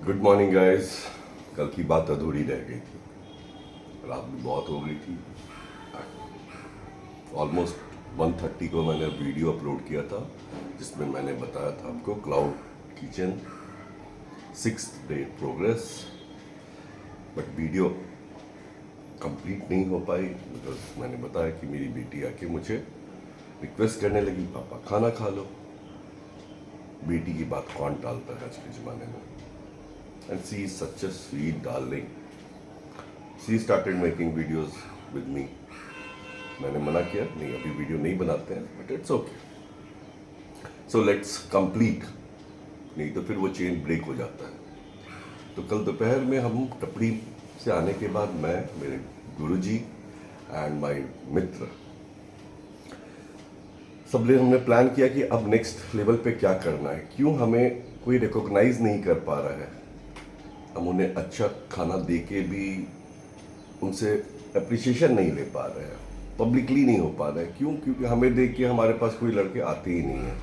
Good morning guys. कल की बात अधूरी रह गई थी। रात भी बहुत हो गई थी। ऑलमोस्ट 1:30 को मैंने वीडियो अपलोड किया था जिसमें मैंने बताया था आपको cloud kitchen 6th day progress. But video complete नहीं हो पाई बिकॉज मैंने बताया कि मेरी बेटी आके मुझे रिक्वेस्ट करने लगी, पापा खाना खा लो। बेटी की बात कौन टालता है आज के ज़माने में। And she is such a sweet darling. She started making videos with me. मैंने मना किया, नहीं अभी वीडियो नहीं बनाते हैं, but it's okay. So let's complete, नहीं तो फिर वो चेन ब्रेक हो जाता है। तो कल दोपहर में हम टपड़ी से आने के बाद मैं, मेरे गुरुजी एंड माय मित्र सब लोग हमने प्लान किया कि अब नेक्स्ट लेवल पे क्या करना है। क्यों हमें कोई रिकॉग्नाइज नहीं कर पा रहा है, हम उन्हें अच्छा खाना दे के भी उनसे अप्रिसिएशन नहीं ले पा रहे हैं, पब्लिकली नहीं हो पा रहा है। क्यों? क्योंकि हमें देख के हमारे पास कोई लड़के आते ही नहीं हैं।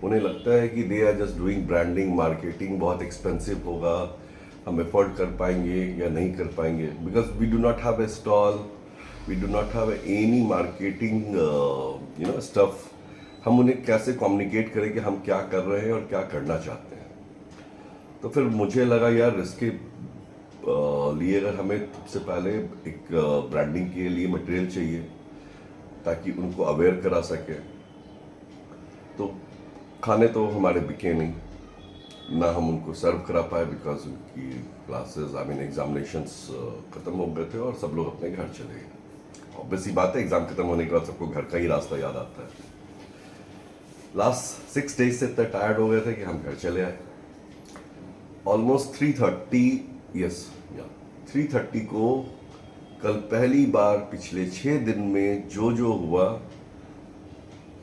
उन्हें लगता है कि they are just doing branding, marketing, बहुत एक्सपेंसिव होगा, हम अफोर्ड कर पाएंगे या नहीं कर पाएंगे। Because we do not have a stall, we do not have any marketing stuff. हम उन्हें कैसे कम्युनिकेट करें कि हम क्या कर रहे हैं और क्या करना चाहते हैं। तो फिर मुझे लगा यार इसके लिए अगर हमें सबसे पहले एक ब्रांडिंग के लिए मटेरियल चाहिए ताकि उनको अवेयर करा सके। तो खाने तो हमारे बिके नहीं, ना हम उनको सर्व करा पाए बिकॉज उनकी क्लासेस एग्जामिनेशंस ख़त्म हो गए थे और सब लोग अपने घर चले गए। ऑब्वियस सी बात है, एग्ज़ाम ख़त्म होने के बाद सबको घर का ही रास्ता याद आता है। लास्ट 6 डेज से इतना टायर्ड हो गए थे कि हम घर चले आए। ऑलमोस्ट 3:30 को कल पहली बार पिछले 6 दिन में जो जो हुआ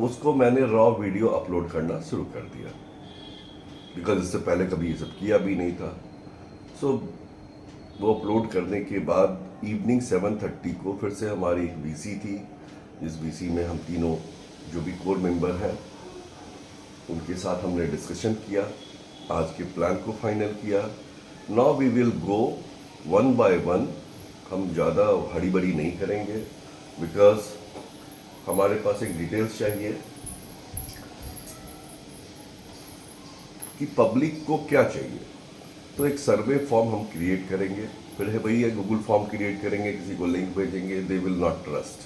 उसको मैंने रॉ वीडियो अपलोड करना शुरू कर दिया बिकॉज इससे पहले कभी ये सब किया भी नहीं था। सो वो अपलोड करने के बाद इवनिंग 7:30 को फिर से हमारी एक वीसी थी, जिस वीसी में हम तीनों जो भी कोर मेंबर हैं उनके साथ हमने डिस्कशन किया, आज के प्लान को फाइनल किया। Now we will go 1 by 1। हम ज़्यादा हड़ी बड़ी नहीं करेंगे बिकॉज हमारे पास एक डिटेल्स चाहिए कि पब्लिक को क्या चाहिए। तो एक सर्वे फॉर्म हम क्रिएट करेंगे, फिर है भैया गूगल फॉर्म क्रिएट करेंगे, किसी को लिंक भेजेंगे, दे विल नॉट ट्रस्ट।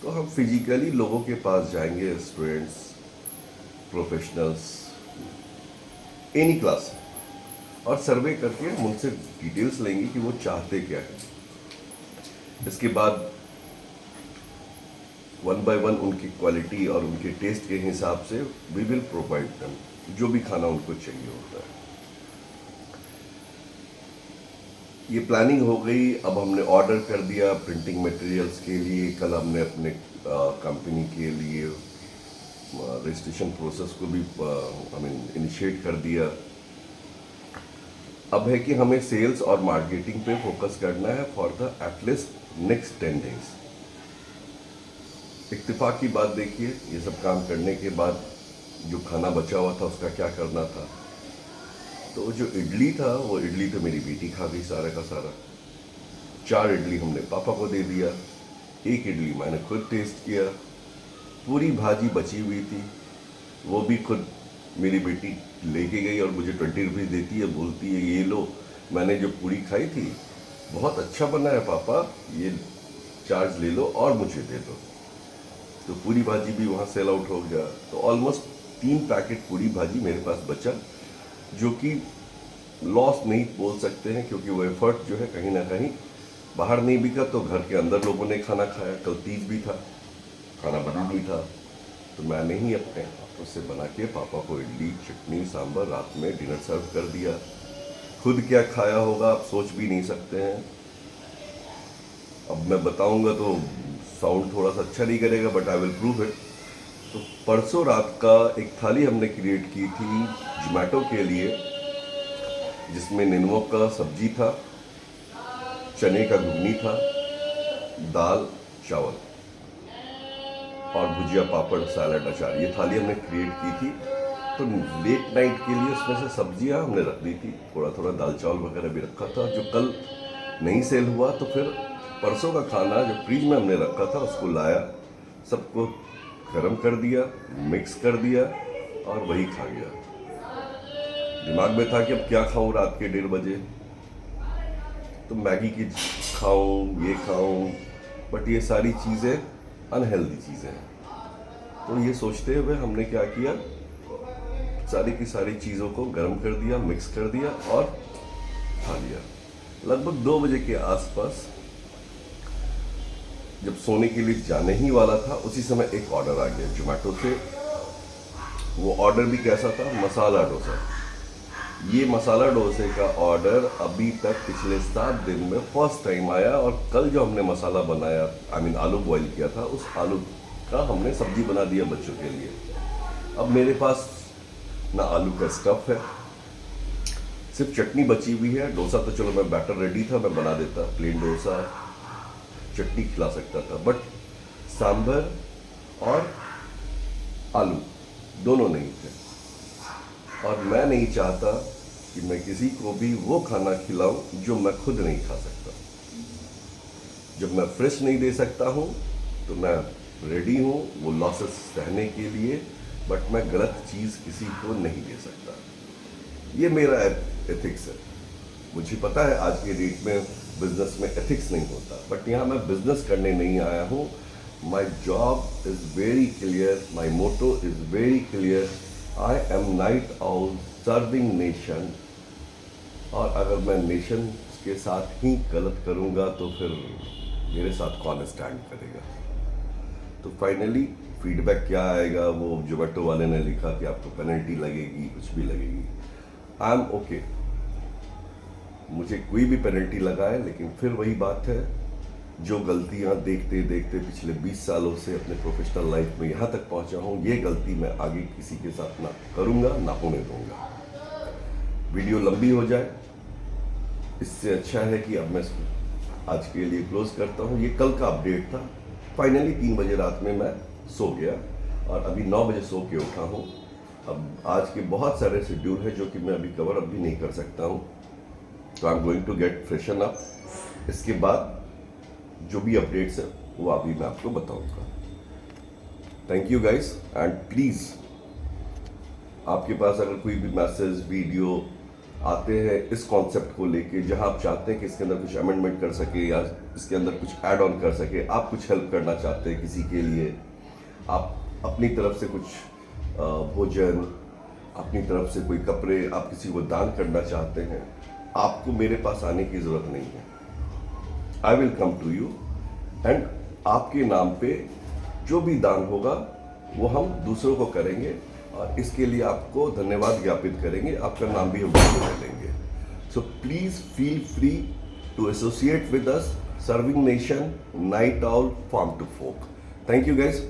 तो हम फिजिकली लोगों के पास जाएंगे, स्टूडेंट्स, प्रोफेशनल्स, एनी क्लास, और सर्वे करके हम उनसे डिटेल्स लेंगे कि वो चाहते क्या है। इसके बाद 1 by 1 उनकी क्वालिटी और उनके टेस्ट के हिसाब से वी विल प्रोवाइड देम जो भी खाना उनको चाहिए होता है। ये प्लानिंग हो गई। अब हमने ऑर्डर कर दिया प्रिंटिंग मटेरियल्स के लिए। कल हमने अपने कंपनी के लिए रजिस्ट्रेशन प्रोसेस को भी इनिशिएट कर दिया। अब है कि हमें सेल्स और मार्केटिंग पे फोकस करना है for the at least next 10 days. इत्तेफाक की बात देखिए, ये सब काम करने के बाद जो खाना बचा हुआ था उसका क्या करना था। तो जो इडली था वो इडली तो मेरी बेटी खा गई सारा का सारा। 4 इडली हमने पापा को दे दिया, 1 इडली मैंने खुद टेस्ट किया। पूरी भाजी बची हुई थी, वो भी खुद मेरी बेटी लेके गई और मुझे 20 रुपीज़ देती है, बोलती है ये लो, मैंने जो पूरी खाई थी बहुत अच्छा बना है पापा, ये चार्ज ले लो और मुझे दे दो। तो पूरी भाजी भी वहाँ सेल आउट हो गया। तो ऑलमोस्ट 3 पैकेट पूरी भाजी मेरे पास बचा, जो कि लॉस नहीं बोल सकते हैं क्योंकि वो एफर्ट जो है कहीं ना कहीं बाहर नहीं बिका तो घर के अंदर लोगों ने खाना खाया। कल तीज भी था, खाना बना भी था, तो मैंने ही अपने हाथों से बना के पापा को इडली, चटनी, सांभर रात में डिनर सर्व कर दिया। खुद क्या खाया होगा आप सोच भी नहीं सकते हैं। अब मैं बताऊंगा तो साउंड थोड़ा सा अच्छा नहीं करेगा, but I will prove it. तो परसों रात का एक थाली हमने क्रिएट की थी जोमेटो के लिए, जिसमें निनुओं का सब्जी था, चने का घुगनी था, दाल चावल और भुजिया, पापड़, सैलड, अचार। ये थाली हमने क्रिएट की थी तो लेट नाइट के लिए उसमें से सब्जियां हमने रख दी थी, थोड़ा थोड़ा दाल चावल वगैरह भी रखा था जो कल नहीं सेल हुआ। तो फिर परसों का खाना जो फ्रिज में हमने रखा था उसको लाया, सबको गर्म कर दिया, मिक्स कर दिया और वही खा गया। दिमाग में था कि अब क्या खाऊं रात के 1:30 बजे, तो मैगी की खाऊं, ये खाऊं, बट ये सारी चीज़ें अनहेल्दी चीज़ें हैं। तो ये सोचते हुए हमने क्या किया, सारी की सारी चीज़ों को गर्म कर दिया, मिक्स कर दिया और खा लिया। लगभग 2 बजे के आसपास जब सोने के लिए जाने ही वाला था, उसी समय एक ऑर्डर आ गया जोमेटो से। वो ऑर्डर भी कैसा था, मसाला डोसा। ये मसाला डोसे का ऑर्डर अभी तक पिछले 7 दिन में फर्स्ट टाइम आया। और कल जो हमने मसाला बनाया, आलू बॉईल किया था, उस आलू का हमने सब्जी बना दिया बच्चों के लिए। अब मेरे पास ना आलू का स्टफ है, सिर्फ चटनी बची हुई है। डोसा तो चलो मैं बैटर रेडी था, मैं बना देता, प्लेन डोसा चटनी खिला सकता था, बट सांभर और आलू दोनों नहीं थे। और मैं नहीं चाहता कि मैं किसी को भी वो खाना खिलाऊं जो मैं खुद नहीं खा सकता। जब मैं फ्रेश नहीं दे सकता हूं तो मैं रेडी हूं वो लॉसेस सहने के लिए, बट मैं गलत चीज़ किसी को नहीं दे सकता। ये मेरा एथिक्स है। मुझे पता है आज के डेट में बिजनेस में एथिक्स नहीं होता, बट यहाँ मैं बिजनेस करने नहीं आया हूँ। My job is very clear, my motto is very clear, I am night owl serving nation. और अगर मैं नेशन के साथ ही गलत करूँगा तो फिर मेरे साथ कौन स्टैंड करेगा। तो फाइनली फीडबैक क्या आएगा, वो जोमेटो वाले ने लिखा कि आपको पेनल्टी लगेगी, कुछ भी लगेगी। आई एम ओके, मुझे कोई भी पेनल्टी लगाए, लेकिन फिर वही बात है, जो गलतियां देखते देखते पिछले 20 सालों से अपने प्रोफेशनल लाइफ में यहाँ तक पहुँचा हूँ, ये गलती मैं आगे किसी के साथ ना करूँगा, ना होने दूँगा। वीडियो लंबी हो जाए, इससे अच्छा है कि अब मैं आज के लिए क्लोज करता हूँ। ये कल का अपडेट था। फाइनली 3 बजे रात में मैं सो गया और अभी 9 बजे सो के उठा हूँ। अब आज के बहुत सारे शेड्यूल है जो कि मैं अभी कवर अप भी नहीं कर सकता हूँ, तो I am going to get freshen up. इसके बाद जो भी अपडेट्स है वो अभी मैं आपको बताऊंगा। Thank you guys, and please आपके पास अगर कोई भी मैसेज, वीडियो आते हैं इस कॉन्सेप्ट को लेके, जहां आप चाहते हैं कि इसके अंदर कुछ अमेंडमेंट कर सके या इसके अंदर कुछ ऐड ऑन कर सके, आप कुछ हेल्प करना चाहते हैं किसी के लिए, आप अपनी तरफ से कुछ भोजन, अपनी तरफ से कोई कपड़े आप किसी को दान करना चाहते हैं, आपको मेरे पास आने की ज़रूरत नहीं है। I will come to you and आपके नाम पे जो भी दान होगा वो हम दूसरों को करेंगे और इसके लिए आपको धन्यवाद ज्ञापित करेंगे, आपका नाम भी हम ले लेंगे। So please feel free to associate with us, serving nation, night owl, farm to folk. Thank you guys.